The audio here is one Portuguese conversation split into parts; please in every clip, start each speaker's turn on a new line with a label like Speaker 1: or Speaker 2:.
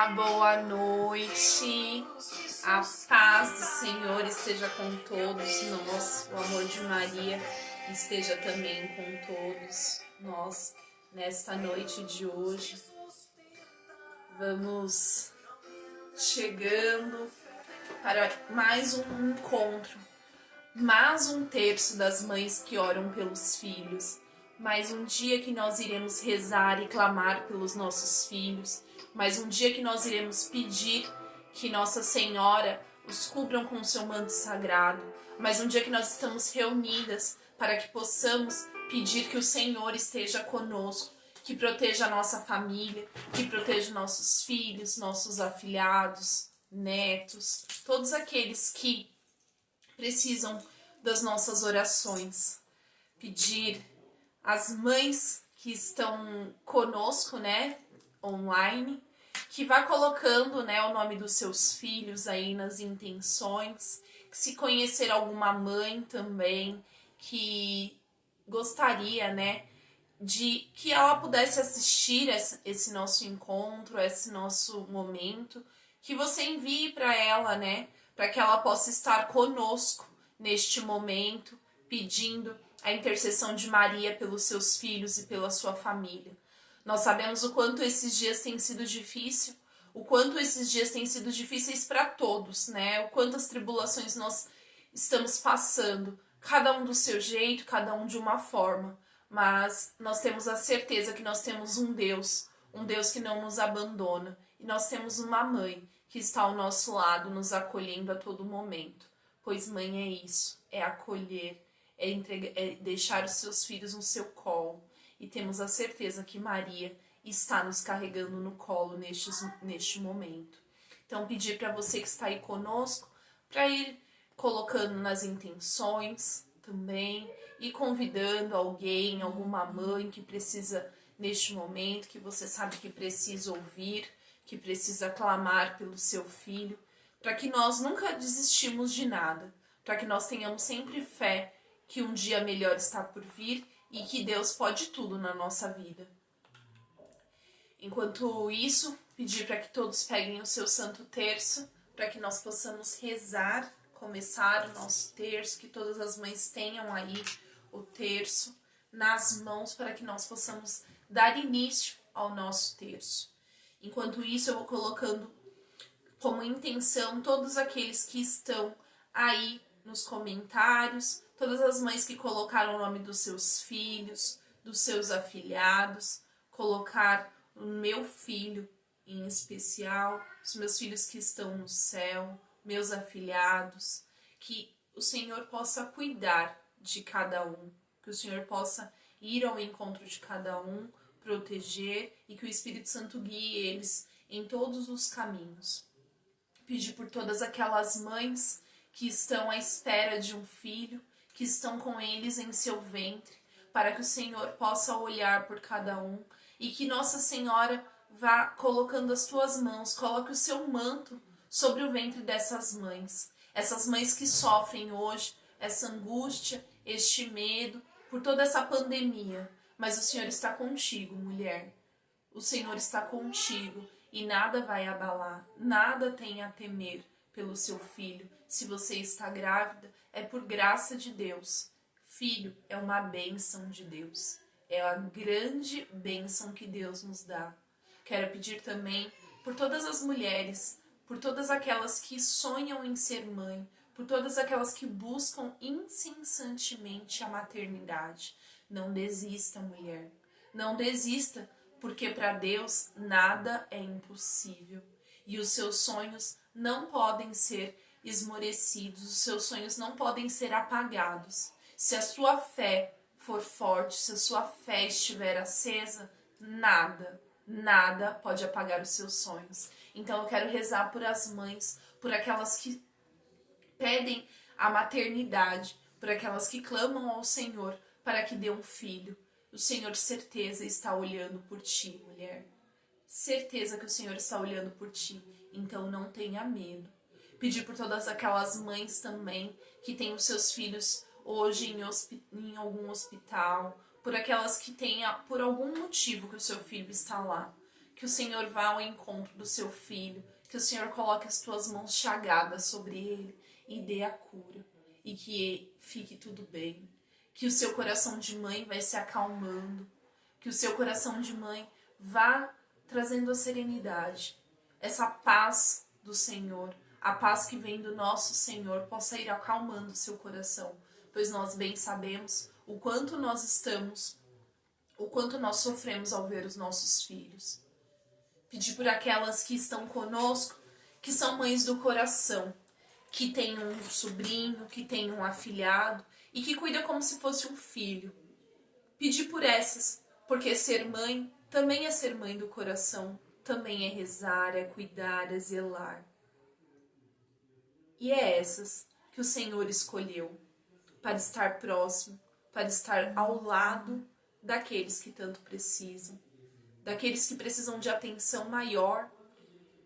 Speaker 1: boa noite. A paz do Senhor esteja com todos nós. O amor de Maria esteja também com todos nós nesta noite de hoje. Vamos chegando para mais um encontro, mais um terço das mães que oram pelos filhos. Mais um dia que nós iremos rezar e clamar pelos nossos filhos. Mais um dia que nós iremos pedir que Nossa Senhora os cubram com o seu manto sagrado. Mais um dia que nós estamos reunidas para que possamos pedir que o Senhor esteja conosco, que proteja a nossa família, que proteja nossos filhos, nossos afilhados, netos, todos aqueles que precisam das nossas orações. Pedir às mães que estão conosco, online, que vá colocando, o nome dos seus filhos aí nas intenções, que se conhecer alguma mãe também que gostaria, de que ela pudesse assistir esse nosso encontro, esse nosso momento, que você envie para ela, para que ela possa estar conosco neste momento, pedindo a intercessão de Maria pelos seus filhos e pela sua família. Nós sabemos o quanto esses dias têm sido difíceis, o quanto esses dias têm sido difíceis para todos, o quantas tribulações nós estamos passando, cada um do seu jeito, cada um de uma forma, mas nós temos a certeza que nós temos um Deus que não nos abandona, e nós temos uma mãe que está ao nosso lado, nos acolhendo a todo momento, pois mãe é isso, é acolher, é deixar os seus filhos no seu colo. E temos a certeza que Maria está nos carregando no colo neste momento. Então, pedir para você que está aí conosco, para ir colocando nas intenções também, e convidando alguém, alguma mãe que precisa neste momento, que você sabe que precisa ouvir, que precisa clamar pelo seu filho, para que nós nunca desistimos de nada, para que nós tenhamos sempre fé que um dia melhor está por vir e que Deus pode tudo na nossa vida. Enquanto isso, pedir para que todos peguem o seu Santo Terço, para que nós possamos rezar, começar o nosso terço, que todas as mães tenham aí o terço nas mãos para que nós possamos dar início ao nosso terço. Enquanto isso, eu vou colocando como intenção todos aqueles que estão aí nos comentários, todas as mães que colocaram o nome dos seus filhos, dos seus afilhados, colocar o meu filho em especial, os meus filhos que estão no céu, meus afilhados, que o Senhor possa cuidar de cada um, que o Senhor possa ir ao encontro de cada um, proteger e que o Espírito Santo guie eles em todos os caminhos. Pedir por todas aquelas mães que estão à espera de um filho, que estão com eles em seu ventre, para que o Senhor possa olhar por cada um e que Nossa Senhora vá colocando as tuas mãos, coloque o seu manto sobre o ventre dessas mães. Essas mães que sofrem hoje essa angústia, este medo, por toda essa pandemia. Mas o Senhor está contigo, mulher. O Senhor está contigo e nada vai abalar, nada tem a temer pelo seu filho. Se você está grávida, é por graça de Deus. Filho é uma bênção de Deus. É a grande bênção que Deus nos dá. Quero pedir também por todas as mulheres, por todas aquelas que sonham em ser mãe, por todas aquelas que buscam incessantemente a maternidade. Não desista, mulher. Não desista, porque para Deus nada é impossível. E os seus sonhos não podem ser esmorecidos, os seus sonhos não podem ser apagados. Se a sua fé for forte, se a sua fé estiver acesa, nada pode apagar os seus sonhos. Então eu quero rezar por as mães, por aquelas que pedem a maternidade, por aquelas que clamam ao Senhor para que dê um filho. O Senhor, certeza, está olhando por ti, mulher. Certeza que o Senhor está olhando por ti. Então não tenha medo. Pedir por todas aquelas mães também que têm os seus filhos hoje em algum hospital, por aquelas que tenham, por algum motivo que o seu filho está lá, que Que o Senhor vá ao encontro do seu filho, que o Senhor coloque as tuas mãos chagadas sobre ele e dê a cura, e que fique tudo bem. Que o seu coração de mãe vai se acalmando, que o seu coração de mãe vá trazendo a serenidade, essa paz do Senhor, a paz que vem do nosso Senhor possa ir acalmando o seu coração, pois nós bem sabemos o quanto nós sofremos ao ver os nossos filhos. Pedir por aquelas que estão conosco, que são mães do coração, que tem um sobrinho, que tem um afilhado e que cuida como se fosse um filho. Pedir por essas, porque ser mãe também é ser mãe do coração, também é rezar, é cuidar, é zelar. E é essas que o Senhor escolheu para estar próximo, para estar ao lado daqueles que tanto precisam, daqueles que precisam de atenção maior,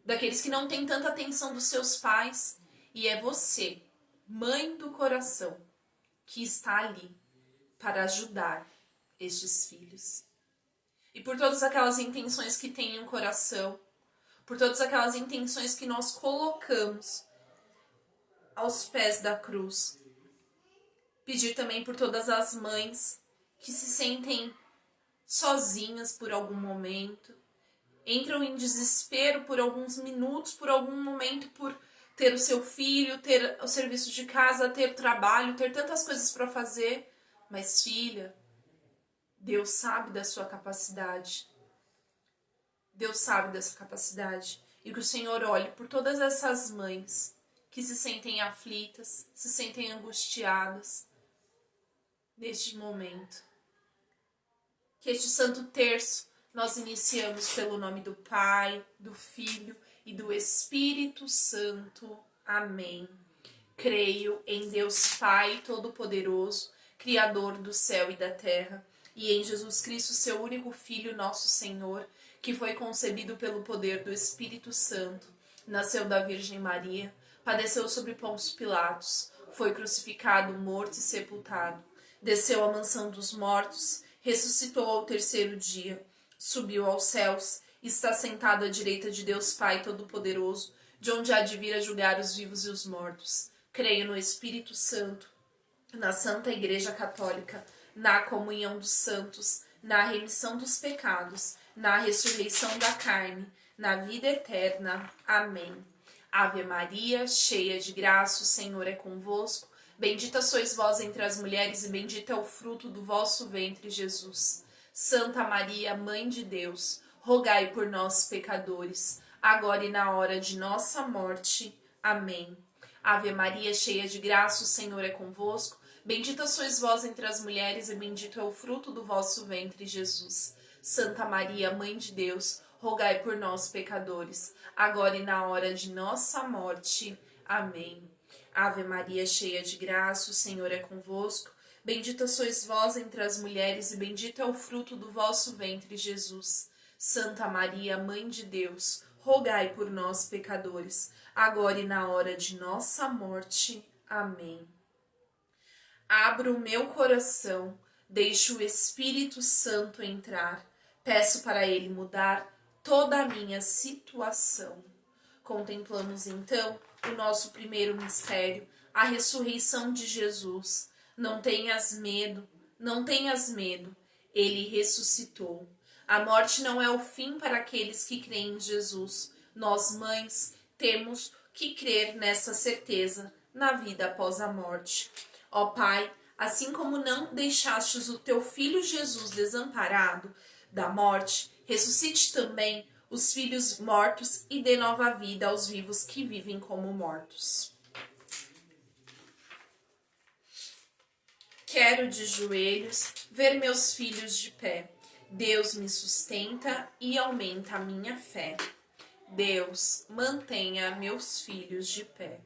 Speaker 1: daqueles que não têm tanta atenção dos seus pais. E é você, mãe do coração, que está ali para ajudar estes filhos. E por todas aquelas intenções que tem em um coração, por todas aquelas intenções que nós colocamos aos pés da cruz. Pedir também por todas as mães que se sentem sozinhas por algum momento, entram em desespero por alguns minutos, por algum momento, por ter o seu filho, ter o serviço de casa, ter trabalho, ter tantas coisas para fazer. Mas, filha, Deus sabe da sua capacidade. Deus sabe dessa capacidade. E que o Senhor olhe por todas essas mães que se sentem aflitas, se sentem angustiadas neste momento. Que este Santo Terço nós iniciamos pelo nome do Pai, do Filho e do Espírito Santo. Amém. Creio em Deus Pai Todo-Poderoso, Criador do céu e da terra, e em Jesus Cristo, seu único Filho, nosso Senhor, que foi concebido pelo poder do Espírito Santo, nasceu da Virgem Maria, padeceu sob Pôncio Pilatos, foi crucificado, morto e sepultado, desceu à mansão dos mortos, ressuscitou ao terceiro dia, subiu aos céus, está sentado à direita de Deus Pai Todo-Poderoso, de onde há de vir a julgar os vivos e os mortos. Creio no Espírito Santo, na Santa Igreja Católica, na comunhão dos santos, na remissão dos pecados, na ressurreição da carne, na vida eterna. Amém. Ave Maria, cheia de graça, o Senhor é convosco. Bendita sois vós entre as mulheres e bendito é o fruto do vosso ventre, Jesus. Santa Maria, Mãe de Deus, rogai por nós, pecadores, agora e na hora de nossa morte. Amém. Ave Maria, cheia de graça, o Senhor é convosco. Bendita sois vós entre as mulheres e bendito é o fruto do vosso ventre, Jesus. Santa Maria, Mãe de Deus, rogai por nós, pecadores, agora e na hora de nossa morte. Amém. Ave Maria, cheia de graça, o Senhor é convosco. Bendita sois vós entre as mulheres e bendito é o fruto do vosso ventre, Jesus. Santa Maria, Mãe de Deus, rogai por nós, pecadores, agora e na hora de nossa morte. Amém. Abro o meu coração, deixo o Espírito Santo entrar, peço para ele mudar toda a minha situação. Contemplamos então o nosso primeiro mistério, a ressurreição de Jesus. Não tenhas medo, não tenhas medo, ele ressuscitou. A morte não é o fim para aqueles que creem em Jesus. Nós, mães, temos que crer nessa certeza na vida após a morte. Ó Pai, assim como não deixastes o teu Filho Jesus desamparado da morte, ressuscite também os filhos mortos e dê nova vida aos vivos que vivem como mortos. Quero de joelhos ver meus filhos de pé. Deus me sustenta e aumenta a minha fé. Deus, mantenha meus filhos de pé.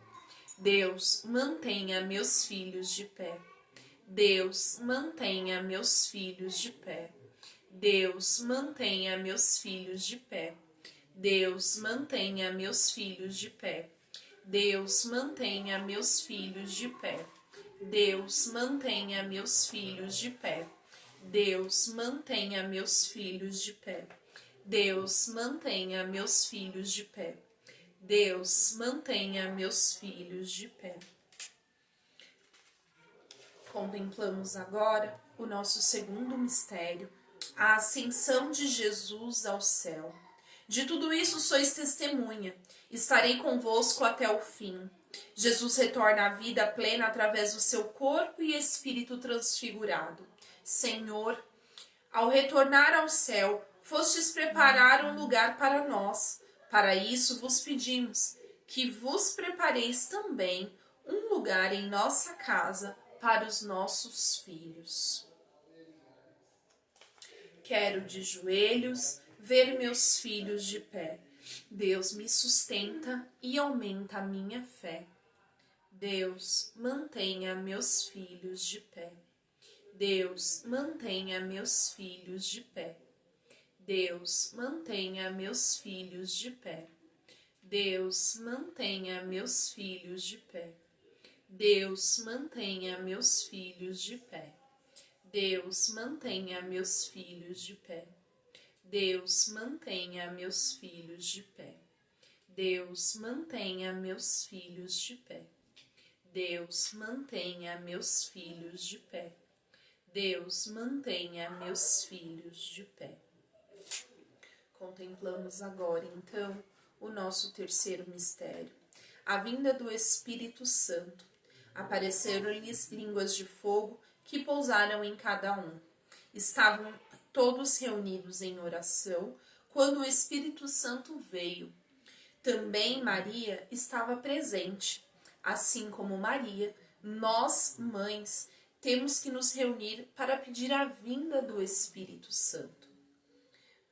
Speaker 1: Deus, mantenha meus filhos de pé. Deus, mantenha meus filhos de pé. Deus, mantenha meus filhos de pé. Deus, mantenha meus filhos de pé. Deus, mantenha meus filhos de pé. Deus, mantenha meus filhos de pé. Deus, mantenha meus filhos de pé. Deus, mantenha meus filhos de pé. Deus, mantenha meus filhos de pé. Contemplamos agora o nosso segundo mistério, a ascensão de Jesus ao céu. De tudo isso sois testemunha. Estarei convosco até o fim. Jesus retorna à vida plena através do seu corpo e espírito transfigurado. Senhor, ao retornar ao céu, fostes preparar um lugar para nós. Para isso vos pedimos que vos prepareis também um lugar em nossa casa para os nossos filhos. Quero de joelhos ver meus filhos de pé. Deus me sustenta e aumenta a minha fé. Deus, mantenha meus filhos de pé. Deus, mantenha meus filhos de pé. Deus, mantenha meus filhos de pé. Deus, mantenha meus filhos de pé. Deus, mantenha meus filhos de pé. Deus, mantenha meus filhos de pé. Deus, mantenha meus filhos de pé. Deus, mantenha meus filhos de pé. Deus, mantenha meus filhos de pé. Deus, mantenha meus filhos de pé. Contemplamos agora, então, o nosso terceiro mistério, a vinda do Espírito Santo. Apareceram-lhes línguas de fogo que pousaram em cada um. Estavam todos reunidos em oração quando o Espírito Santo veio. Também Maria estava presente. Assim como Maria, nós, mães, temos que nos reunir para pedir a vinda do Espírito Santo.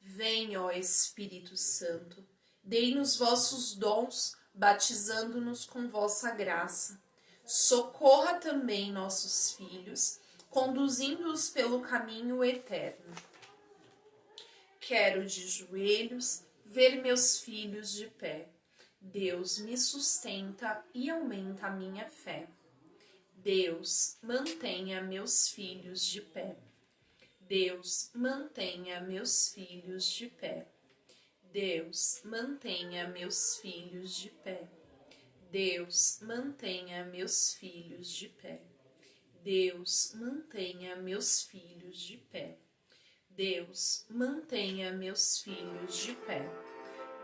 Speaker 1: Vem, ó Espírito Santo, dei-nos vossos dons, batizando-nos com vossa graça. Socorra também nossos filhos, conduzindo-os pelo caminho eterno. Quero de joelhos ver meus filhos de pé. Deus me sustenta e aumenta a minha fé. Deus, mantenha meus filhos de pé. Deus, mantenha meus filhos de pé. Deus, mantenha meus filhos de pé. Deus, mantenha meus filhos de pé. Deus, mantenha meus filhos de pé. Deus, mantenha meus filhos de pé.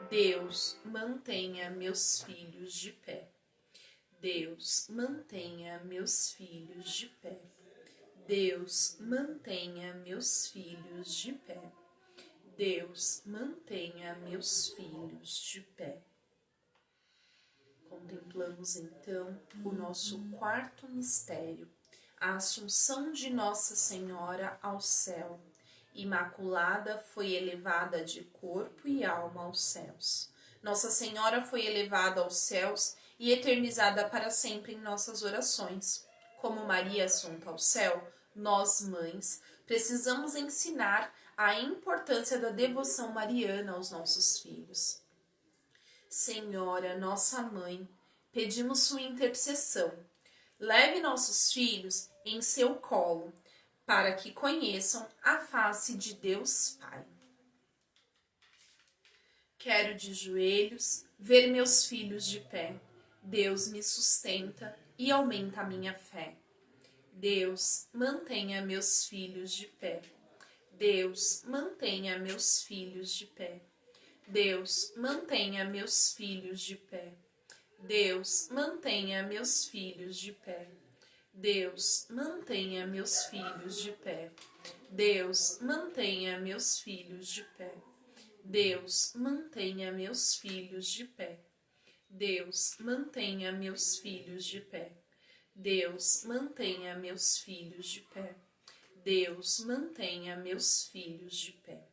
Speaker 1: Deus, mantenha meus filhos de pé. Deus, mantenha meus filhos de pé. Deus, mantenha meus filhos de pé. Deus, mantenha meus filhos de pé. Contemplamos então o nosso quarto mistério, a Assunção de Nossa Senhora ao céu. Imaculada foi elevada de corpo e alma aos céus. Nossa Senhora foi elevada aos céus e eternizada para sempre em nossas orações. Como Maria assunta ao céu, nós, mães, precisamos ensinar a importância da devoção mariana aos nossos filhos. Senhora, nossa mãe, pedimos sua intercessão. Leve nossos filhos em seu colo, para que conheçam a face de Deus Pai. Quero de joelhos ver meus filhos de pé. Deus me sustenta e aumenta a minha fé. Deus, mantenha meus filhos de pé. Deus, mantenha meus filhos de pé. Deus, mantenha meus filhos de pé. Deus, mantenha meus filhos de pé. Deus, mantenha meus filhos de pé. Deus, mantenha meus filhos de pé. Deus, mantenha meus filhos de pé. Deus, mantenha meus filhos de pé. Deus, mantenha meus filhos de pé. Deus, mantenha meus filhos de pé.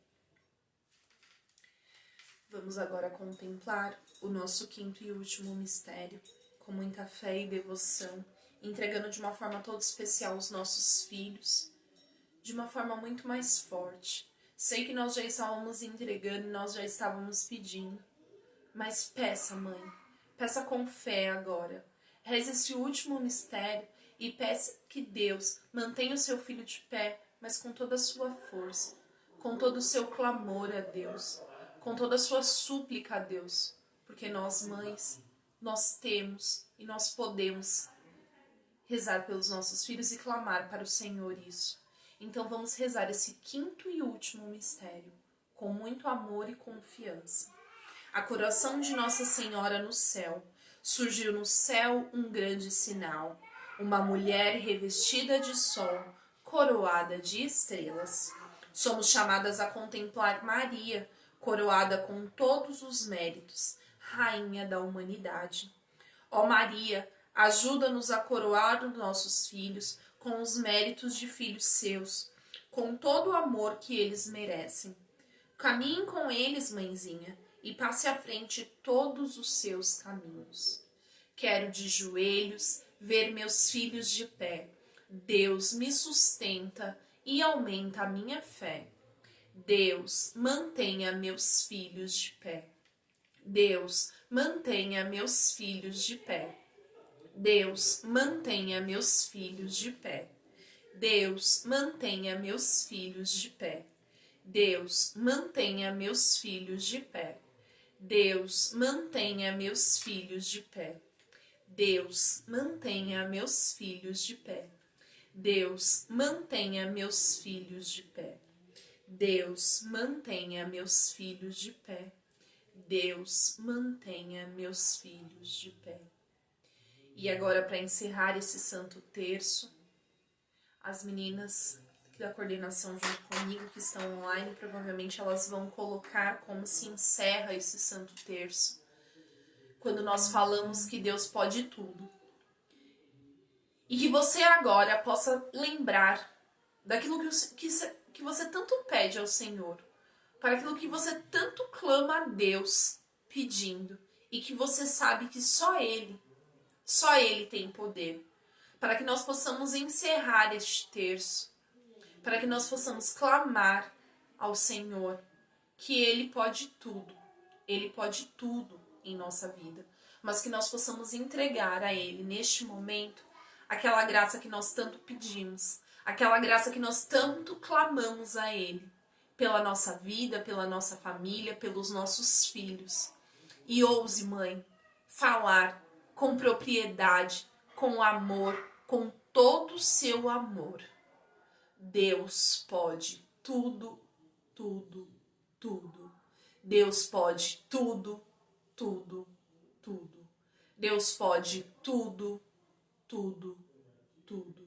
Speaker 1: Vamos agora contemplar o nosso quinto e último mistério, com muita fé e devoção, entregando de uma forma toda especial os nossos filhos, de uma forma muito mais forte. Sei que nós já estávamos entregando e nós já estávamos pedindo, mas peça, mãe, peça com fé agora. Reze esse último mistério e peça que Deus mantenha o seu filho de pé, mas com toda a sua força, com todo o seu clamor a Deus. com toda a sua súplica a Deus, porque nós, mães, nós temos e nós podemos rezar pelos nossos filhos e clamar para o Senhor isso. Então vamos rezar esse quinto e último mistério, com muito amor e confiança. A coroação de Nossa Senhora no céu. Surgiu no céu um grande sinal, uma mulher revestida de sol, coroada de estrelas. Somos chamadas a contemplar Maria, coroada com todos os méritos, Rainha da humanidade. Ó Maria, ajuda-nos a coroar os nossos filhos com os méritos de filhos seus, com todo o amor que eles merecem. Caminhe com eles, mãezinha, e passe à frente todos os seus caminhos. Quero de joelhos ver meus filhos de pé. Deus me sustenta e aumenta a minha fé. Deus, mantenha meus filhos de pé. Deus, mantenha meus filhos de pé. Deus, mantenha meus filhos de pé. Deus, mantenha meus filhos de pé. Deus, mantenha meus filhos de pé. Deus, mantenha meus filhos de pé. Deus, mantenha meus filhos de pé. Deus, mantenha meus filhos de pé. Deus, mantenha meus filhos de pé. Deus, mantenha meus filhos de pé. E agora, para encerrar esse Santo Terço, as meninas da coordenação junto comigo, que estão online, provavelmente elas vão colocar como se encerra esse Santo Terço, quando nós falamos que Deus pode tudo. E que você agora possa lembrar daquilo que você tanto pede ao Senhor, para aquilo que você tanto clama a Deus pedindo, e que você sabe que só Ele tem poder, para que nós possamos encerrar este terço, para que nós possamos clamar ao Senhor que Ele pode tudo em nossa vida, mas que nós possamos entregar a Ele neste momento aquela graça que nós tanto pedimos, aquela graça que nós tanto clamamos a Ele, pela nossa vida, pela nossa família, pelos nossos filhos. E ouse, mãe, falar com propriedade, com amor, com todo o seu amor. Deus pode tudo, tudo, tudo. Deus pode tudo, tudo, tudo. Deus pode tudo, tudo, tudo.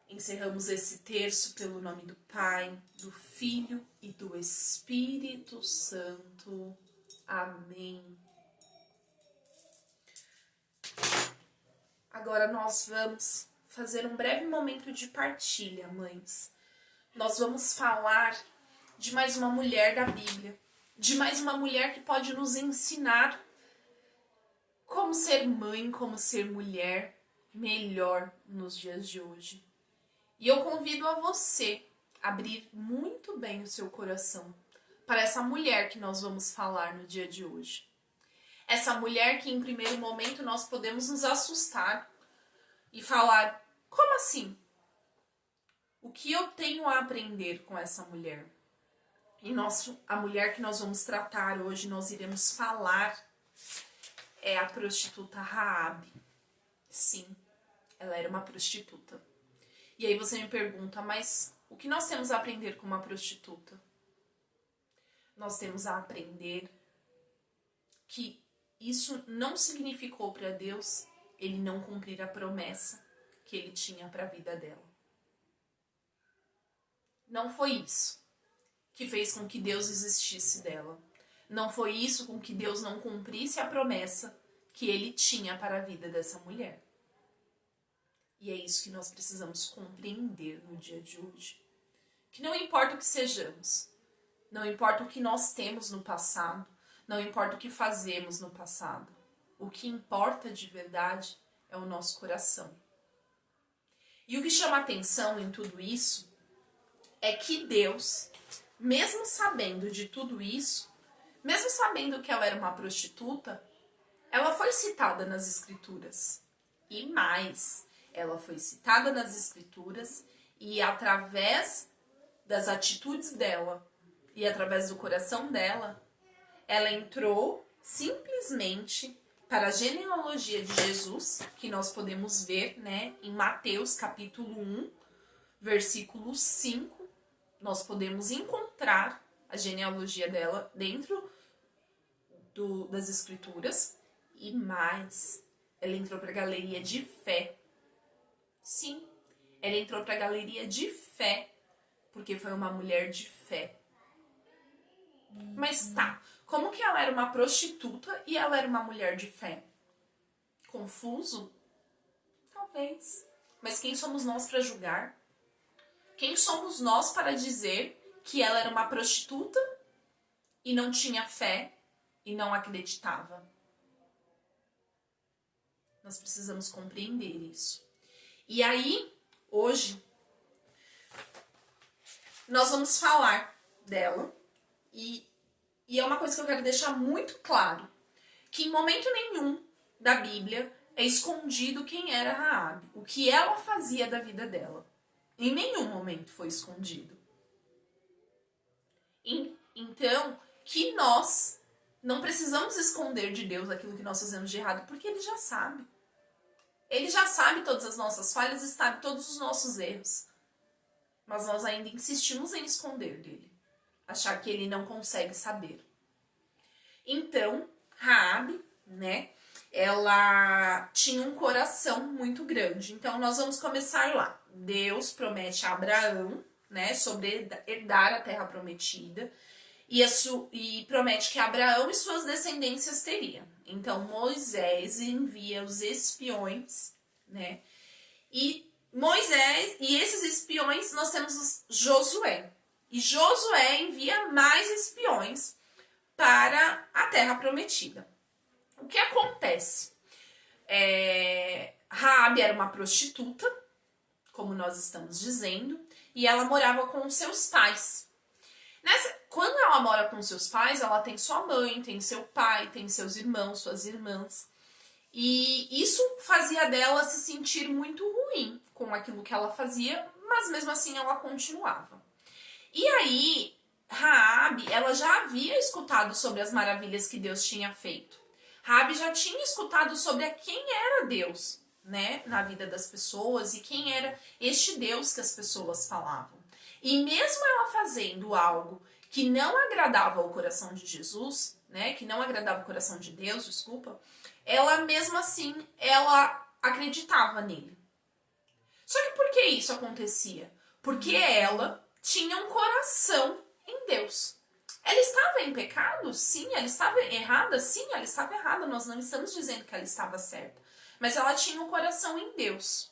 Speaker 1: Encerramos esse terço pelo nome do Pai, do Filho e do Espírito Santo. Amém. Agora nós vamos fazer um breve momento de partilha, mães. Nós vamos falar de mais uma mulher da Bíblia, de mais uma mulher que pode nos ensinar como ser mãe, como ser mulher melhor nos dias de hoje. E eu convido a você a abrir muito bem o seu coração para essa mulher que nós vamos falar no dia de hoje. Essa mulher que em primeiro momento nós podemos nos assustar e falar, como assim? O que eu tenho a aprender com essa mulher? E a mulher que nós vamos tratar hoje, nós iremos falar, é a prostituta Raabe. Sim, ela era uma prostituta. E aí você me pergunta, mas o que nós temos a aprender com uma prostituta? Nós temos a aprender que isso não significou para Deus Ele não cumprir a promessa que Ele tinha para a vida dela. Não foi isso que fez com que Deus desistisse dela. Não foi isso com que Deus não cumprisse a promessa que Ele tinha para a vida dessa mulher. E é isso que nós precisamos compreender no dia de hoje. Que não importa o que sejamos, não importa o que nós temos no passado, não importa o que fazemos no passado. O que importa de verdade é o nosso coração. E o que chama atenção em tudo isso é que Deus, mesmo sabendo de tudo isso, mesmo sabendo que ela era uma prostituta, ela foi citada nas Escrituras. E mais, ela foi citada nas Escrituras e através das atitudes dela, e através do coração dela, ela entrou simplesmente para a genealogia de Jesus, que nós podemos ver, né, em Mateus capítulo 1, versículo 5, nós podemos encontrar a genealogia dela dentro das escrituras, e mais, ela entrou para a galeria de fé. Sim, ela entrou para a galeria de fé, porque foi uma mulher de fé. Mas tá, como que ela era uma prostituta e ela era uma mulher de fé? Confuso? Talvez. Mas quem somos nós para julgar? Quem somos nós para dizer que ela era uma prostituta e não tinha fé e não acreditava? Nós precisamos compreender isso. E aí, hoje, nós vamos falar dela. E é uma coisa que eu quero deixar muito claro. Que em momento nenhum da Bíblia é escondido quem era Raabe. O que ela fazia da vida dela. Em nenhum momento foi escondido. Então, que nós não precisamos esconder de Deus aquilo que nós fazemos de errado, porque Ele já sabe. Ele já sabe todas as nossas falhas e sabe todos os nossos erros. Mas nós ainda insistimos em esconder dele. Achar que ele não consegue saber. Então, Raabe, né, ela tinha um coração muito grande. Então, nós vamos começar lá. Deus promete a Abraão, né, sobre herdar a terra prometida. E promete que Abraão e suas descendências teriam. Então, Moisés envia os espiões, né? E esses espiões, nós temos Josué. E Josué envia mais espiões para a terra prometida. O que acontece? Raabe era uma prostituta, como nós estamos dizendo, e ela morava com seus pais. Quando ela mora com seus pais, ela tem sua mãe, tem seu pai, tem seus irmãos, suas irmãs. E isso fazia dela se sentir muito ruim com aquilo que ela fazia, mas mesmo assim ela continuava. E aí, Raabe, ela já havia escutado sobre as maravilhas que Deus tinha feito. Raabe já tinha escutado sobre quem era Deus, né, na vida das pessoas e quem era este Deus que as pessoas falavam. E mesmo ela fazendo algo que não agradava ao coração de Jesus, né, que não agradava o coração de Deus, desculpa, ela mesmo assim, ela acreditava nele. Só que por que isso acontecia? Porque ela tinha um coração em Deus. Ela estava em pecado? Sim. Ela estava errada? Sim, ela estava errada. Nós não estamos dizendo que ela estava certa. Mas ela tinha um coração em Deus.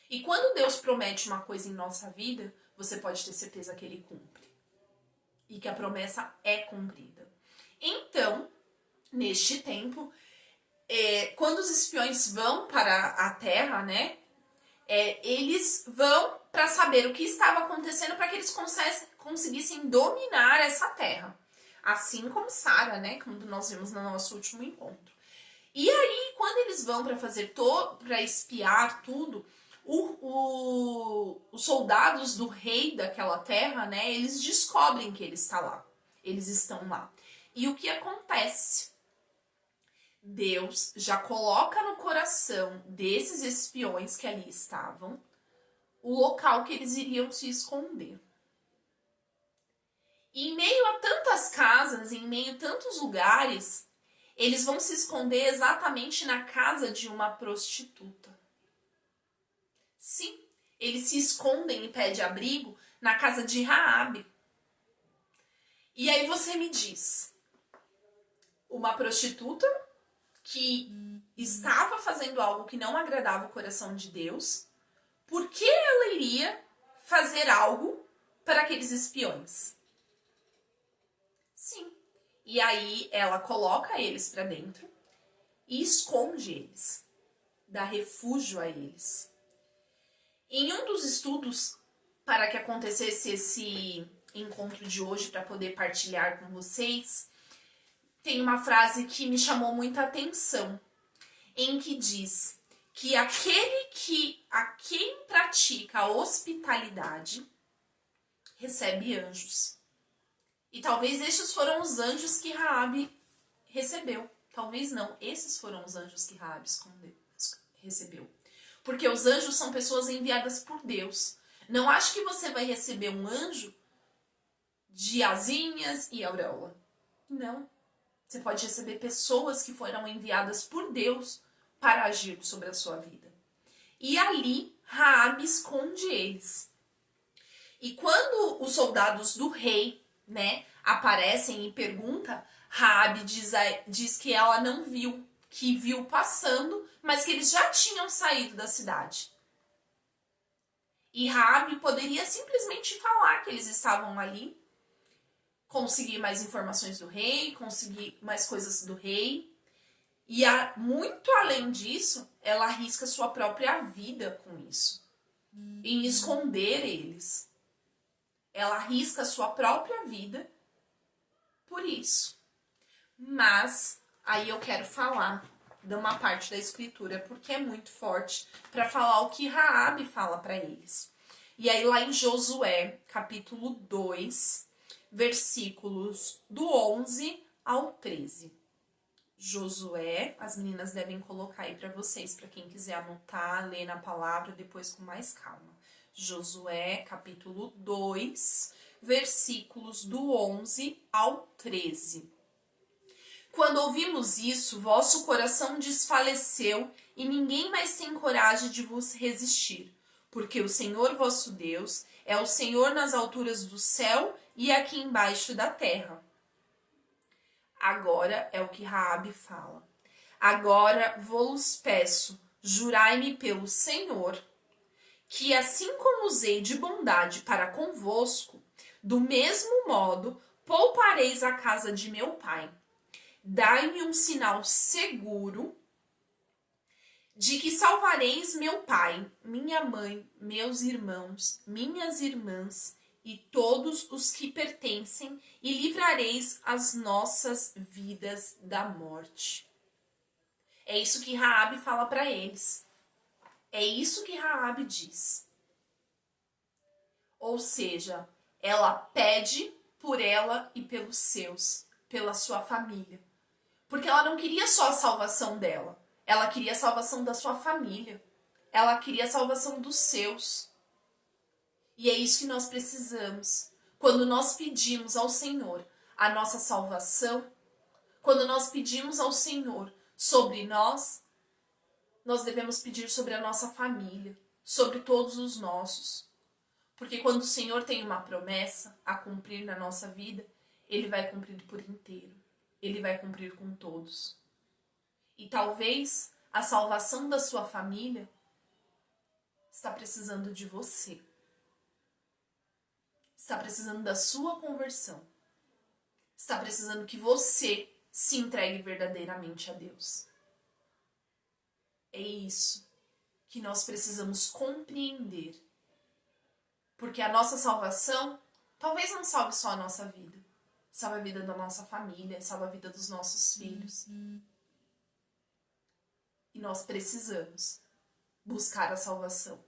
Speaker 1: E quando Deus promete uma coisa em nossa vida, você pode ter certeza que Ele cumpre. E que a promessa é cumprida. Então, neste tempo, quando os espiões vão para a terra, né? Eles vão para saber o que estava acontecendo para que eles conseguissem dominar essa terra. Assim como Sara, né? Como nós vimos no nosso último encontro. E aí, quando eles vão para para espiar tudo, os soldados do rei daquela terra, né? Eles descobrem que ele está lá. Eles estão lá. E o que acontece? Deus já coloca no coração desses espiões que ali estavam o local que eles iriam se esconder. E em meio a tantas casas, em meio a tantos lugares, eles vão se esconder exatamente na casa de uma prostituta. Sim, eles se escondem e pedem abrigo na casa de Raabe. E aí você me diz, uma prostituta que estava fazendo algo que não agradava o coração de Deus, por que ela iria fazer algo para aqueles espiões? Sim. E aí ela coloca eles para dentro e esconde eles, dá refúgio a eles. Em um dos estudos para que acontecesse esse encontro de hoje, para poder partilhar com vocês, tem uma frase que me chamou muita atenção, em que diz que aquele que a quem pratica a hospitalidade recebe anjos. E talvez estes foram os anjos que Raabe recebeu. Talvez não, esses foram os anjos que Raabe recebeu. Porque os anjos são pessoas enviadas por Deus. Não acho que você vai receber um anjo de asinhas e auréola. Não. Você pode receber pessoas que foram enviadas por Deus para agir sobre a sua vida. E ali, Raabe esconde eles. E quando os soldados do rei, né, aparecem e perguntam, Raabe diz que ela não viu, que viu passando, mas que eles já tinham saído da cidade. E Raabe poderia simplesmente falar que eles estavam ali, conseguir mais informações do rei, conseguir mais coisas do rei. E muito além disso, ela arrisca sua própria vida com isso, em esconder eles. Ela arrisca sua própria vida por isso. Mas aí eu quero falar de uma parte da escritura, porque é muito forte, para falar o que Raabe fala para eles. E aí lá em Josué, capítulo 2, versículos do 11 ao 13. Josué, as meninas devem colocar aí para vocês, para quem quiser anotar, ler na palavra depois com mais calma. Josué, capítulo 2, versículos do 11 ao 13. Quando ouvimos isso, vosso coração desfaleceu e ninguém mais tem coragem de vos resistir, porque o Senhor vosso Deus é o Senhor nas alturas do céu e aqui embaixo da terra. Agora é o que Raabe fala. Agora vos peço, jurai-me pelo Senhor, que assim como usei de bondade para convosco, do mesmo modo poupareis a casa de meu pai. Dai-me um sinal seguro de que salvareis meu pai, minha mãe, meus irmãos, minhas irmãs e todos os que pertencem, e livrareis as nossas vidas da morte. É isso que Raabe fala para eles. É isso que Raabe diz. Ou seja, ela pede por ela e pelos seus, pela sua família. Porque ela não queria só a salvação dela. Ela queria a salvação da sua família. Ela queria a salvação dos seus. E é isso que nós precisamos. Quando nós pedimos ao Senhor a nossa salvação, quando nós pedimos ao Senhor sobre nós, nós devemos pedir sobre a nossa família, sobre todos os nossos. Porque quando o Senhor tem uma promessa a cumprir na nossa vida, Ele vai cumprir por inteiro. Ele vai cumprir com todos. E talvez a salvação da sua família está precisando de você. Está precisando da sua conversão. Está precisando que você se entregue verdadeiramente a Deus. É isso que nós precisamos compreender. Porque a nossa salvação talvez não salve só a nossa vida. Salva a vida da nossa família, salva a vida dos nossos filhos. E nós precisamos buscar a salvação.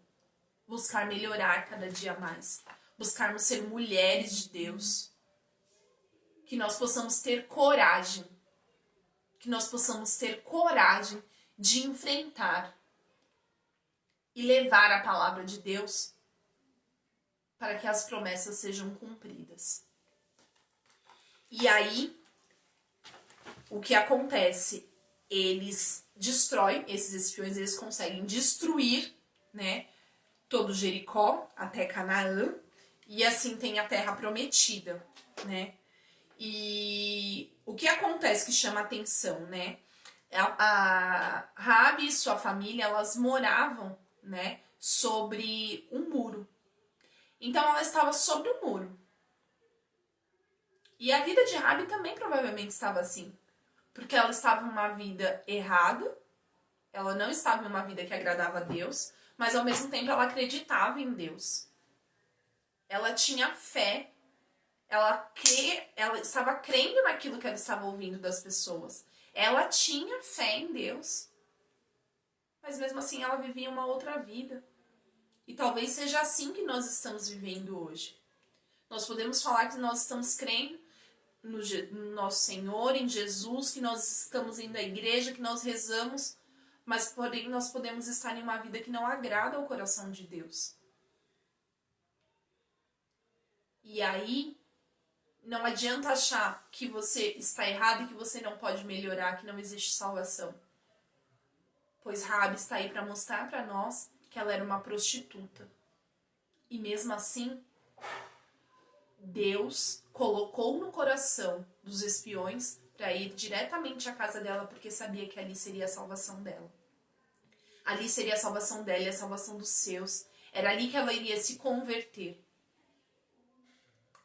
Speaker 1: Buscar melhorar cada dia mais. Buscarmos ser mulheres de Deus. Que nós possamos ter coragem. Que nós possamos ter coragem de enfrentar e levar a palavra de Deus para que as promessas sejam cumpridas. E aí, o que acontece? Eles destroem esses espiões, eles conseguem destruir, né, todo Jericó até Canaã, e assim tem a terra prometida, né? E o que acontece que chama atenção, né? A Raabe e sua família, elas moravam, né, sobre um muro. Então ela estava sobre o muro. E a vida de Raabe também provavelmente estava assim. Porque ela estava em uma vida errada, ela não estava em uma vida que agradava a Deus, mas ao mesmo tempo ela acreditava em Deus. Ela tinha fé, ela estava crendo naquilo que ela estava ouvindo das pessoas. Ela tinha fé em Deus, mas mesmo assim ela vivia uma outra vida. E talvez seja assim que nós estamos vivendo hoje. Nós podemos falar que nós estamos crendo, no nosso Senhor, em Jesus, que nós estamos indo à igreja, que nós rezamos, mas porém nós podemos estar em uma vida que não agrada ao coração de Deus. E aí, não adianta achar que você está errado e que você não pode melhorar, que não existe salvação. Pois Raabe está aí para mostrar para nós que ela era uma prostituta. E mesmo assim, Deus colocou no coração dos espiões para ir diretamente à casa dela, porque sabia que ali seria a salvação dela. Ali seria a salvação dela e a salvação dos seus. Era ali que ela iria se converter.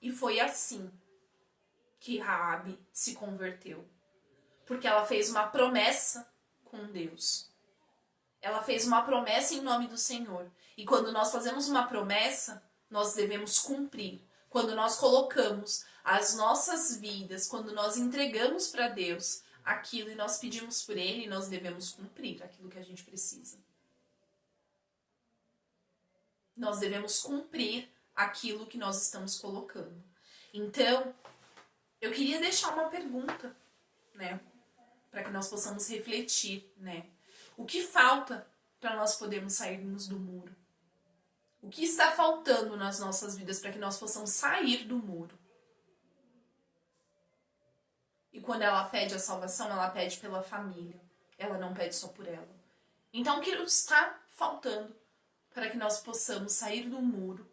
Speaker 1: E foi assim que Raabe se converteu. Porque ela fez uma promessa com Deus. Ela fez uma promessa em nome do Senhor. E quando nós fazemos uma promessa, nós devemos cumprir. Quando nós colocamos as nossas vidas, quando nós entregamos para Deus aquilo e nós pedimos por Ele, nós devemos cumprir aquilo que a gente precisa. Nós devemos cumprir aquilo que nós estamos colocando. Então, eu queria deixar uma pergunta, né? Para que nós possamos refletir, né? O que falta para nós podermos sairmos do muro? O que está faltando nas nossas vidas para que nós possamos sair do muro? E quando ela pede a salvação, ela pede pela família. Ela não pede só por ela. Então, o que está faltando para que nós possamos sair do muro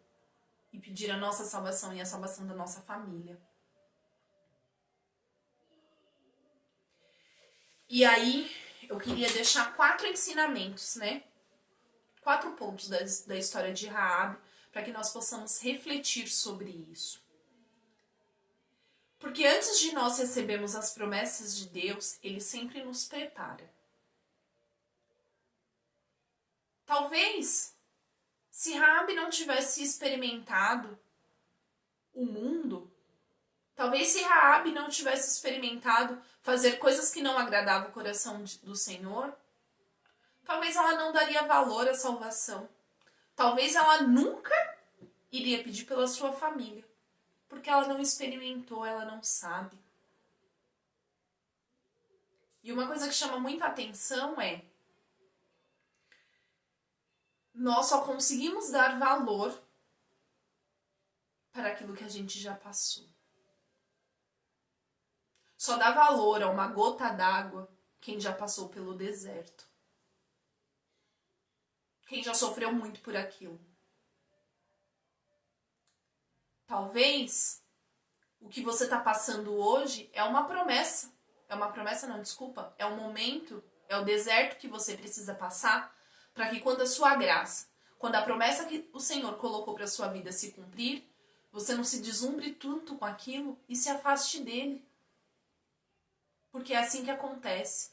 Speaker 1: e pedir a nossa salvação e a salvação da nossa família? E aí, eu queria deixar 4 ensinamentos, né? 4 pontos da história de Raabe, para que nós possamos refletir sobre isso. Porque antes de nós recebermos as promessas de Deus, Ele sempre nos prepara. Talvez, se Raabe não tivesse experimentado o mundo, talvez se Raabe não tivesse experimentado fazer coisas que não agradavam o coração do Senhor, talvez ela não daria valor à salvação. Talvez ela nunca iria pedir pela sua família. Porque ela não experimentou, ela não sabe. E uma coisa que chama muita atenção é: nós só conseguimos dar valor para aquilo que a gente já passou. Só dá valor a uma gota d'água quem já passou pelo deserto. Quem já sofreu muito por aquilo. Talvez o que você está passando hoje é uma promessa. É uma promessa, não, desculpa. É um momento, é o deserto que você precisa passar para que quando a sua graça, quando a promessa que o Senhor colocou para a sua vida se cumprir, você não se deslumbre tanto com aquilo e se afaste dele. Porque é assim que acontece.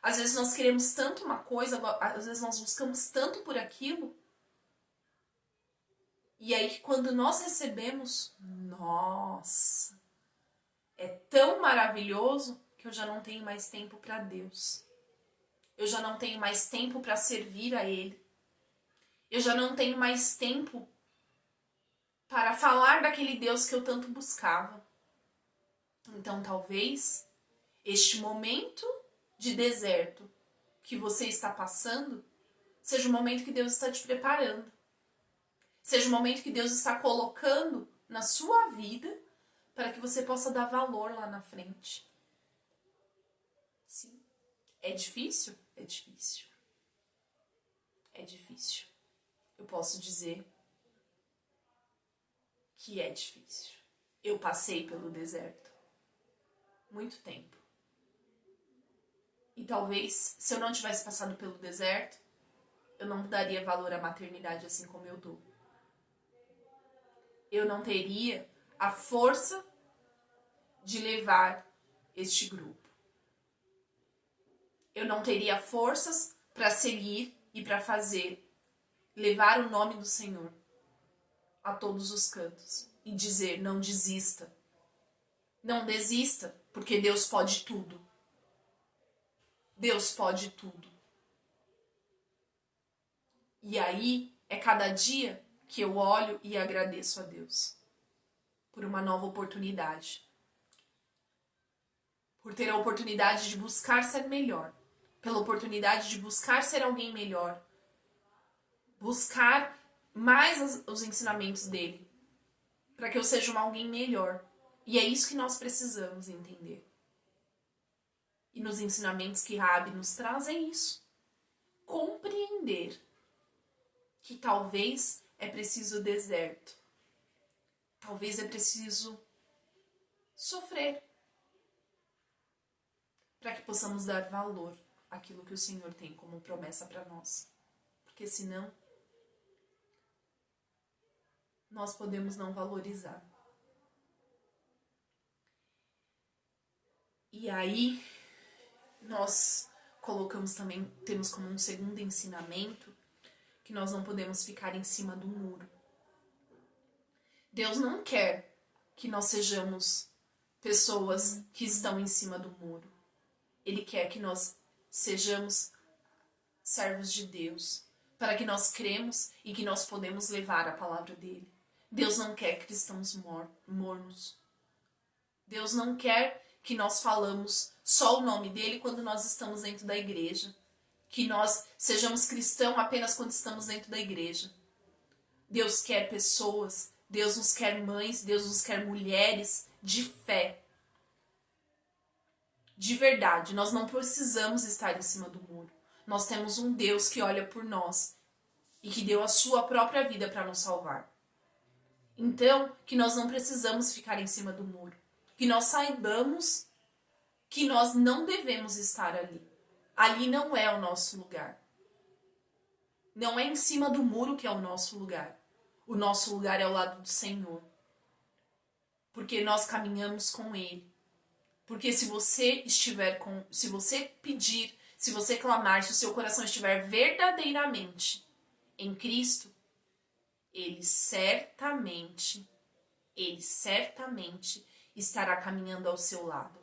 Speaker 1: Às vezes nós queremos tanto uma coisa, às vezes nós buscamos tanto por aquilo, e aí quando nós recebemos, nossa, é tão maravilhoso que eu já não tenho mais tempo para Deus. Eu já não tenho mais tempo para servir a Ele. Eu já não tenho mais tempo para falar daquele Deus que eu tanto buscava. Então talvez este momento de deserto que você está passando seja o momento que Deus está te preparando. Seja o momento que Deus está colocando na sua vida para que você possa dar valor lá na frente. Sim. É difícil? É difícil. É difícil. Eu posso dizer que é difícil. Eu passei pelo deserto. Muito tempo. E talvez, se eu não tivesse passado pelo deserto, eu não daria valor à maternidade assim como eu dou. Eu não teria a força de levar este grupo. Eu não teria forças para seguir e para levar o nome do Senhor a todos os cantos e dizer: não desista. Não desista, porque Deus pode tudo. Deus pode tudo. E aí é cada dia que eu olho e agradeço a Deus por uma nova oportunidade. por ter a oportunidade de buscar ser melhor, pela oportunidade de buscar ser alguém melhor, buscar mais os ensinamentos dele, para que eu seja alguém melhor. E é isso que nós precisamos entender. E nos ensinamentos que Raabe nos traz é isso. Compreender que talvez é preciso deserto. Talvez é preciso sofrer para que possamos dar valor àquilo que o Senhor tem como promessa para nós. Porque senão nós podemos não valorizar. E aí nós colocamos também, temos como um segundo ensinamento, que nós não podemos ficar em cima do muro. Deus não quer que nós sejamos pessoas que estão em cima do muro. Ele quer que nós sejamos servos de Deus, para que nós cremos e que nós podemos levar a palavra dele. Deus não quer cristãos mornos. Deus não quer que nós falamos só o nome dele quando nós estamos dentro da igreja. Que nós sejamos cristãos apenas quando estamos dentro da igreja. Deus quer pessoas, Deus nos quer mães, Deus nos quer mulheres de fé. De verdade, nós não precisamos estar em cima do muro. Nós temos um Deus que olha por nós e que deu a sua própria vida para nos salvar. Então, que nós não precisamos ficar em cima do muro. Que nós saibamos que nós não devemos estar ali. Ali não é o nosso lugar. Não é em cima do muro que é o nosso lugar. O nosso lugar é ao lado do Senhor. Porque nós caminhamos com Ele. Porque se você pedir, se você clamar, se o seu coração estiver verdadeiramente em Cristo, Ele certamente estará caminhando ao seu lado.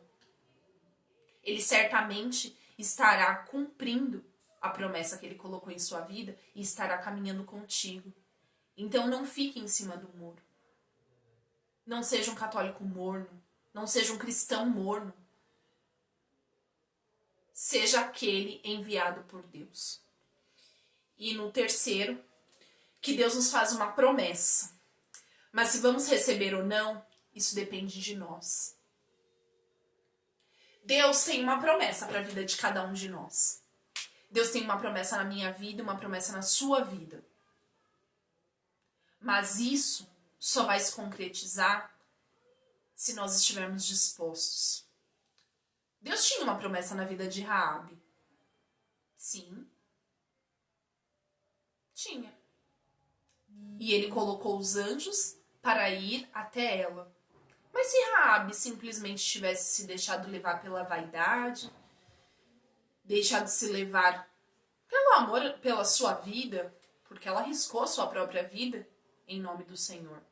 Speaker 1: Ele certamente estará cumprindo a promessa que ele colocou em sua vida e estará caminhando contigo. Então não fique em cima do muro. Não seja um católico morno. Não seja um cristão morno. Seja aquele enviado por Deus. E no terceiro, que Deus nos faz uma promessa. Mas se vamos receber ou não, isso depende de nós. Deus tem uma promessa para a vida de cada um de nós. Deus tem uma promessa na minha vida, uma promessa na sua vida. Mas isso só vai se concretizar se nós estivermos dispostos. Deus tinha uma promessa na vida de Raabe. Sim. Tinha. E ele colocou os anjos para ir até ela. Mas se Raabe simplesmente tivesse se deixado levar pela vaidade, deixado se levar pelo amor pela sua vida, porque ela arriscou a sua própria vida em nome do Senhor,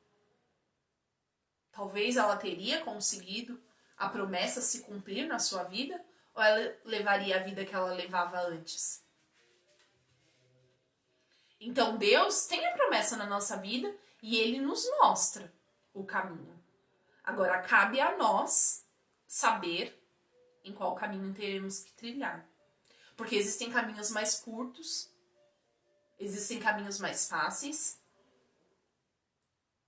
Speaker 1: talvez ela teria conseguido a promessa se cumprir na sua vida, ou ela levaria a vida que ela levava antes? Então Deus tem a promessa na nossa vida e Ele nos mostra o caminho. Agora cabe a nós saber em qual caminho teremos que trilhar. Porque existem caminhos mais curtos, existem caminhos mais fáceis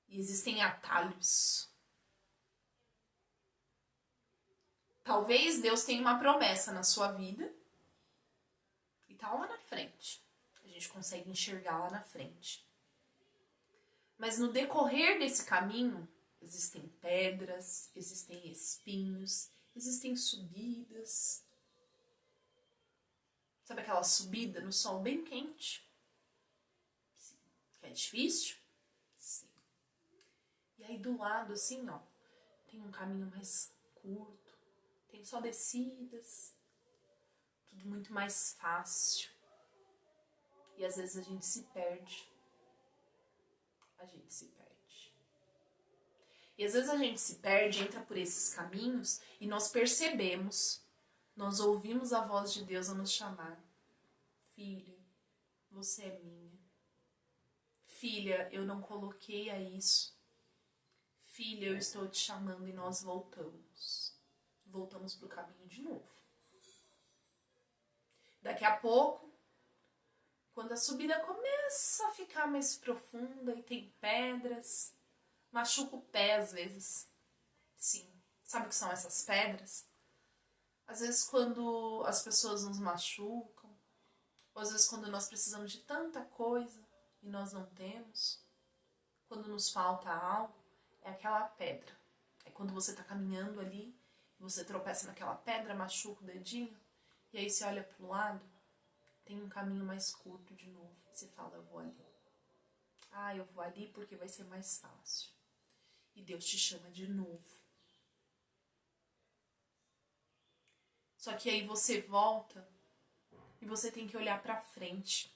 Speaker 1: e existem atalhos. Talvez Deus tenha uma promessa na sua vida e tá lá na frente. A gente consegue enxergar lá na frente. Mas no decorrer desse caminho, existem pedras, existem espinhos, existem subidas. Sabe aquela subida no sol bem quente? Sim. Que é difícil? Sim. E aí do lado, assim, ó, tem um caminho mais curto, tem só descidas, tudo muito mais fácil. E às vezes a gente se perde. E às vezes a gente se perde, entra por esses caminhos e nós percebemos, nós ouvimos a voz de Deus a nos chamar. Filha, você é minha. Filha, eu não coloquei a isso. Filha, eu estou te chamando e nós voltamos. voltamos para o caminho de novo. Daqui a pouco, quando a subida começa a ficar mais profunda e tem pedras, machuca o pé às vezes. Sim, sabe o que são essas pedras? Às vezes quando as pessoas nos machucam, ou às vezes quando nós precisamos de tanta coisa e nós não temos, quando nos falta algo, é aquela pedra. É quando você está caminhando ali, você tropeça naquela pedra, machuca o dedinho, e aí você olha para o lado, tem um caminho mais curto de novo. E você fala, eu vou ali. Ah, eu vou ali porque vai ser mais fácil. E Deus te chama de novo. Só que aí você volta e você tem que olhar para frente.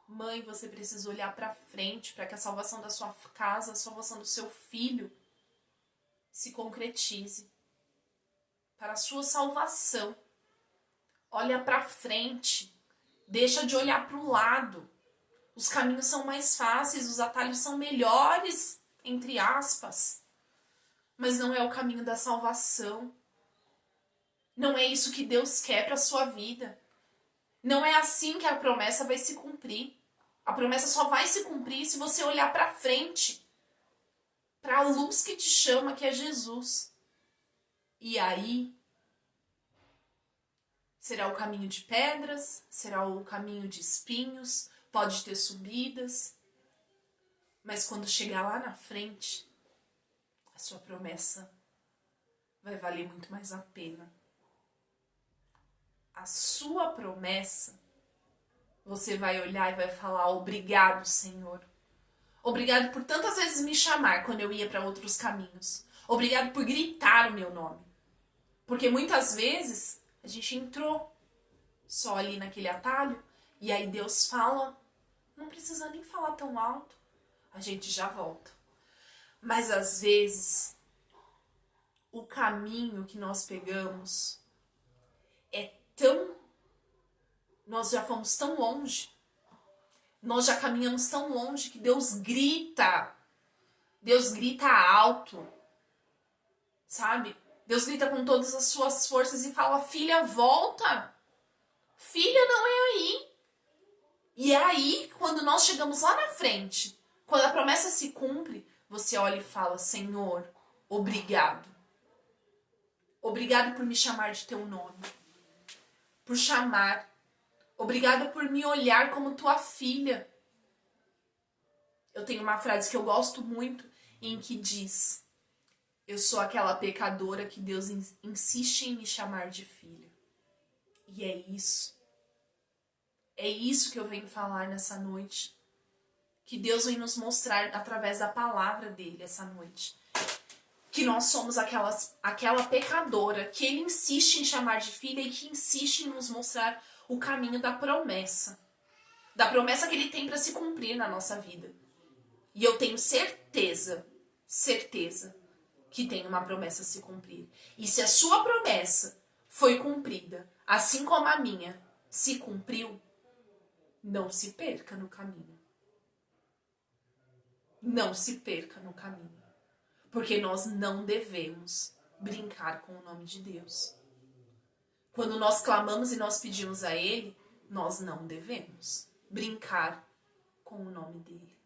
Speaker 1: Mãe, você precisa olhar para frente para que a salvação da sua casa, a salvação do seu filho se concretize. Para a sua salvação. Olha para frente. Deixa de olhar para o lado. Os caminhos são mais fáceis, os atalhos são melhores, entre aspas. Mas não é o caminho da salvação. Não é isso que Deus quer para a sua vida. Não é assim que a promessa vai se cumprir. A promessa só vai se cumprir se você olhar para frente. Para a luz que te chama, que é Jesus. E aí, será o caminho de pedras, será o caminho de espinhos, pode ter subidas. Mas quando chegar lá na frente, a sua promessa vai valer muito mais a pena. A sua promessa, você vai olhar e vai falar, obrigado, Senhor. Obrigado por tantas vezes me chamar quando eu ia para outros caminhos. Obrigado por gritar o meu nome. Porque muitas vezes a gente entrou só ali naquele atalho e aí Deus fala, não precisa nem falar tão alto, a gente já volta. Mas às vezes o caminho que nós pegamos é tão... Nós já fomos tão longe, nós já caminhamos tão longe que Deus grita alto, sabe? Deus grita com todas as suas forças e fala, filha, volta, filha, não é aí. E é aí, quando nós chegamos lá na frente, quando a promessa se cumpre, você olha e fala, Senhor, obrigado. Obrigado por me chamar de teu nome. Por chamar. Obrigado por me olhar como tua filha. Eu tenho uma frase que eu gosto muito, em que diz, eu sou aquela pecadora que Deus insiste em me chamar de filha. E é isso. É isso que eu venho falar nessa noite. Que Deus vem nos mostrar através da palavra dele essa noite. Que nós somos aquela pecadora que ele insiste em chamar de filha e que insiste em nos mostrar o caminho da promessa. Da promessa que ele tem para se cumprir na nossa vida. E eu tenho certeza que tem uma promessa a se cumprir. E se a sua promessa foi cumprida, assim como a minha se cumpriu, não se perca no caminho. Não se perca no caminho. Porque nós não devemos brincar com o nome de Deus. Quando nós clamamos e nós pedimos a Ele, nós não devemos brincar com o nome dEle.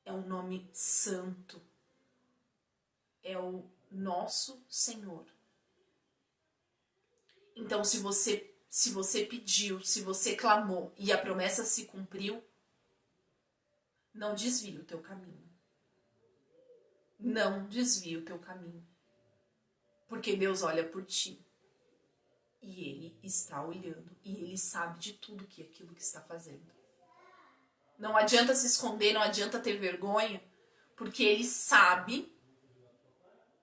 Speaker 1: É um nome santo. É o nosso Senhor. Então, se você pediu, se você clamou e a promessa se cumpriu, não desvie o teu caminho. Não desvie o teu caminho. Porque Deus olha por ti. E Ele está olhando. E Ele sabe de tudo que aquilo que está fazendo. Não adianta se esconder, não adianta ter vergonha. Porque Ele sabe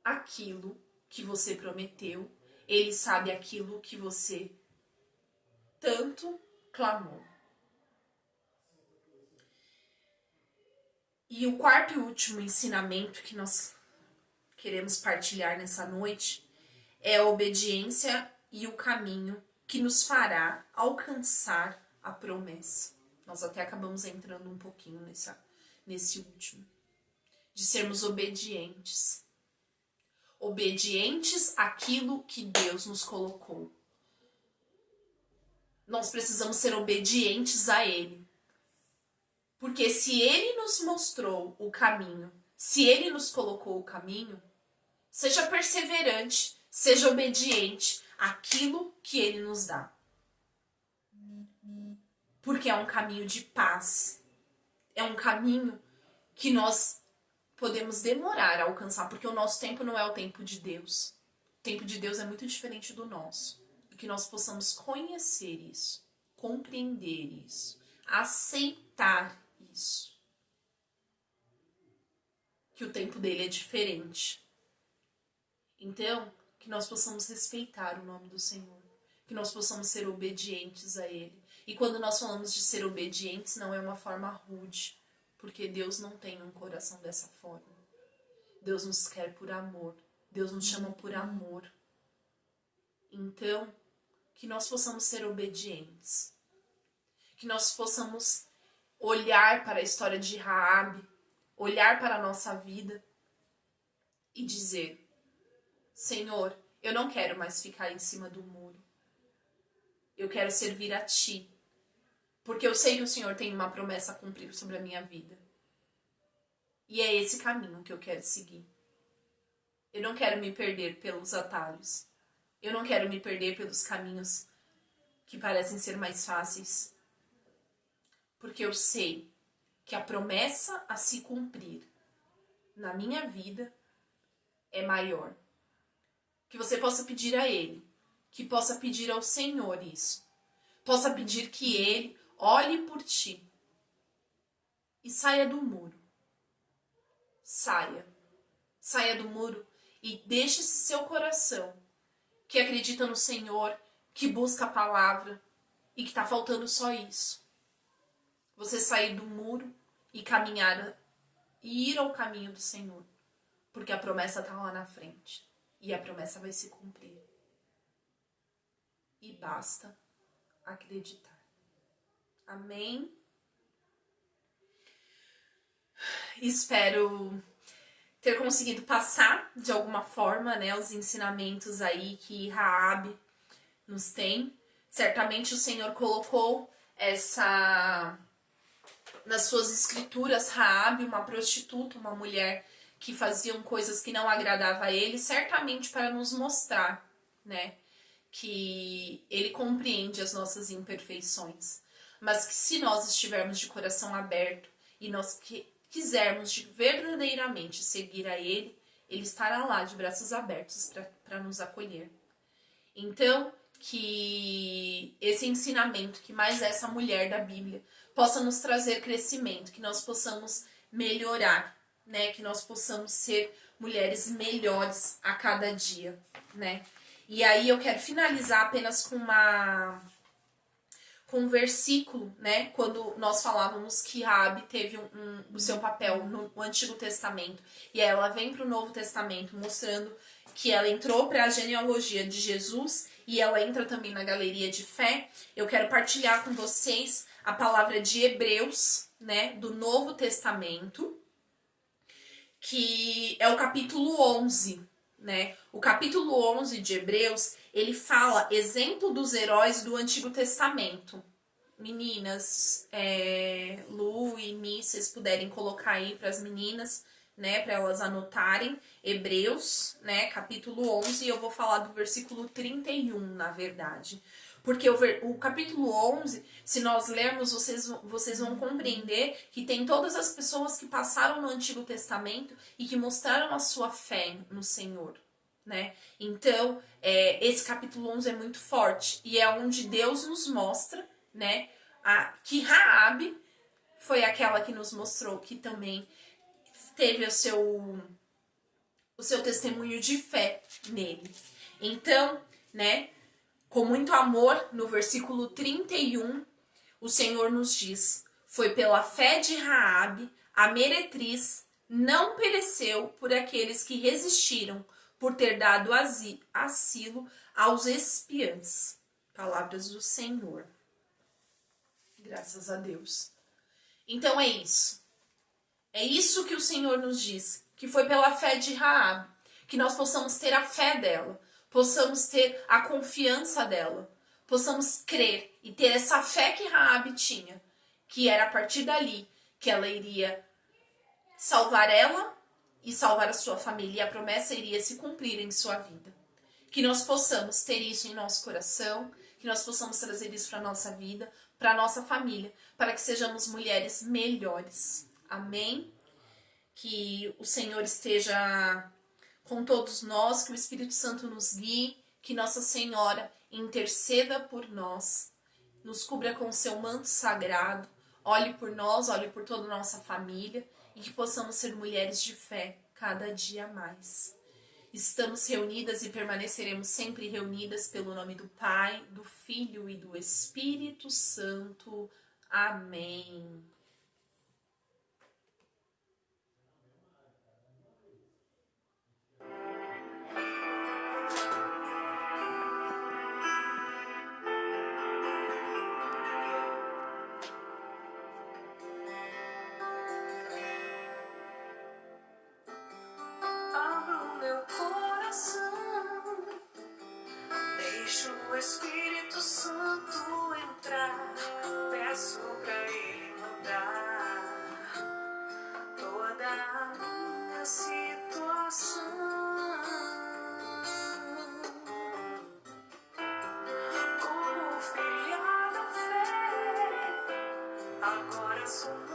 Speaker 1: aquilo que você prometeu. Ele sabe aquilo que você tanto clamou. E o quarto e último ensinamento que nós queremos partilhar nessa noite é a obediência e o caminho que nos fará alcançar a promessa. Nós até acabamos entrando um pouquinho nesse último. De sermos obedientes. obedientes àquilo que Deus nos colocou. Nós precisamos ser obedientes a Ele. Porque se Ele nos mostrou o caminho, se Ele nos colocou o caminho, seja perseverante, seja obediente àquilo que Ele nos dá. Porque é um caminho de paz. É um caminho que nós podemos demorar a alcançar, porque o nosso tempo não é o tempo de Deus. O tempo de Deus é muito diferente do nosso. E que nós possamos conhecer isso, compreender isso, aceitar isso. Que o tempo dele é diferente. Então, que nós possamos respeitar o nome do Senhor. Que nós possamos ser obedientes a Ele. E quando nós falamos de ser obedientes, não é uma forma rude. Porque Deus não tem um coração dessa forma. Deus nos quer por amor. Deus nos chama por amor. Então, que nós possamos ser obedientes. Que nós possamos olhar para a história de Raabe, olhar para a nossa vida e dizer: Senhor, eu não quero mais ficar em cima do muro. Eu quero servir a Ti. Porque eu sei que o Senhor tem uma promessa a cumprir sobre a minha vida. E é esse caminho que eu quero seguir. Eu não quero me perder pelos atalhos. Eu não quero me perder pelos caminhos que parecem ser mais fáceis. Porque eu sei que a promessa a se cumprir na minha vida é maior. Que você possa pedir a Ele, que possa pedir ao Senhor isso. Possa pedir que Ele olhe por ti e saia do muro. Saia do muro e deixe esse seu coração que acredita no Senhor, que busca a palavra e que está faltando só isso. Você sair do muro e caminhar e ir ao caminho do Senhor. Porque a promessa está lá na frente. E a promessa vai se cumprir. E basta acreditar. Amém? Espero ter conseguido passar de alguma forma, né, os ensinamentos aí que Raabe nos tem. Certamente o Senhor colocou nas suas escrituras, Raabe, uma prostituta, uma mulher que faziam coisas que não agradavam a ele, certamente para nos mostrar, né, que ele compreende as nossas imperfeições, mas que se nós estivermos de coração aberto e nós quisermos verdadeiramente seguir a ele, ele estará lá de braços abertos para nos acolher. Então, que esse ensinamento, que mais essa mulher da Bíblia, possa nos trazer crescimento, que nós possamos melhorar, né? Que nós possamos ser mulheres melhores a cada dia, né? E aí eu quero finalizar apenas com um versículo, né? Quando nós falávamos que Raabe teve o seu papel no Antigo Testamento e ela vem para o Novo Testamento mostrando que ela entrou para a genealogia de Jesus e ela entra também na galeria de fé. Eu quero partilhar com vocês a palavra de Hebreus, né? Do Novo Testamento, que é o capítulo 11, né? O capítulo 11 de Hebreus, ele fala exemplo dos heróis do Antigo Testamento. Meninas, Lu e Mi, vocês puderem colocar aí para as meninas, né? Para elas anotarem. Hebreus, né? Capítulo 11, e eu vou falar do versículo 31, na verdade. Porque o capítulo 11, se nós lermos, vocês vão compreender que tem todas as pessoas que passaram no Antigo Testamento e que mostraram a sua fé no Senhor, né? Então, esse capítulo 11 é muito forte e é onde Deus nos mostra, né, que Raabe foi aquela que nos mostrou que também teve o seu testemunho de fé nele. Então, né, com muito amor, no versículo 31, o Senhor nos diz: foi pela fé de Raabe, a meretriz, não pereceu por aqueles que resistiram, por ter dado asilo aos espiãs. Palavras do Senhor. Graças a Deus. Então é isso. É isso que o Senhor nos diz, que foi pela fé de Raabe, que nós possamos ter a fé dela, possamos ter a confiança dela, possamos crer e ter essa fé que Raabe tinha, que era a partir dali que ela iria salvar ela e salvar a sua família, e a promessa iria se cumprir em sua vida. Que nós possamos ter isso em nosso coração, que nós possamos trazer isso para a nossa vida, para a nossa família, para que sejamos mulheres melhores. Amém? Que o Senhor esteja com todos nós, que o Espírito Santo nos guie, que Nossa Senhora interceda por nós, nos cubra com o seu manto sagrado, olhe por nós, olhe por toda a nossa família, e que possamos ser mulheres de fé cada dia mais. Estamos reunidas e permaneceremos sempre reunidas pelo nome do Pai, do Filho e do Espírito Santo. Amém.
Speaker 2: Deixa o Espírito Santo entrar, peço pra Ele mudar toda a minha situação. Como filha da fé, agora sou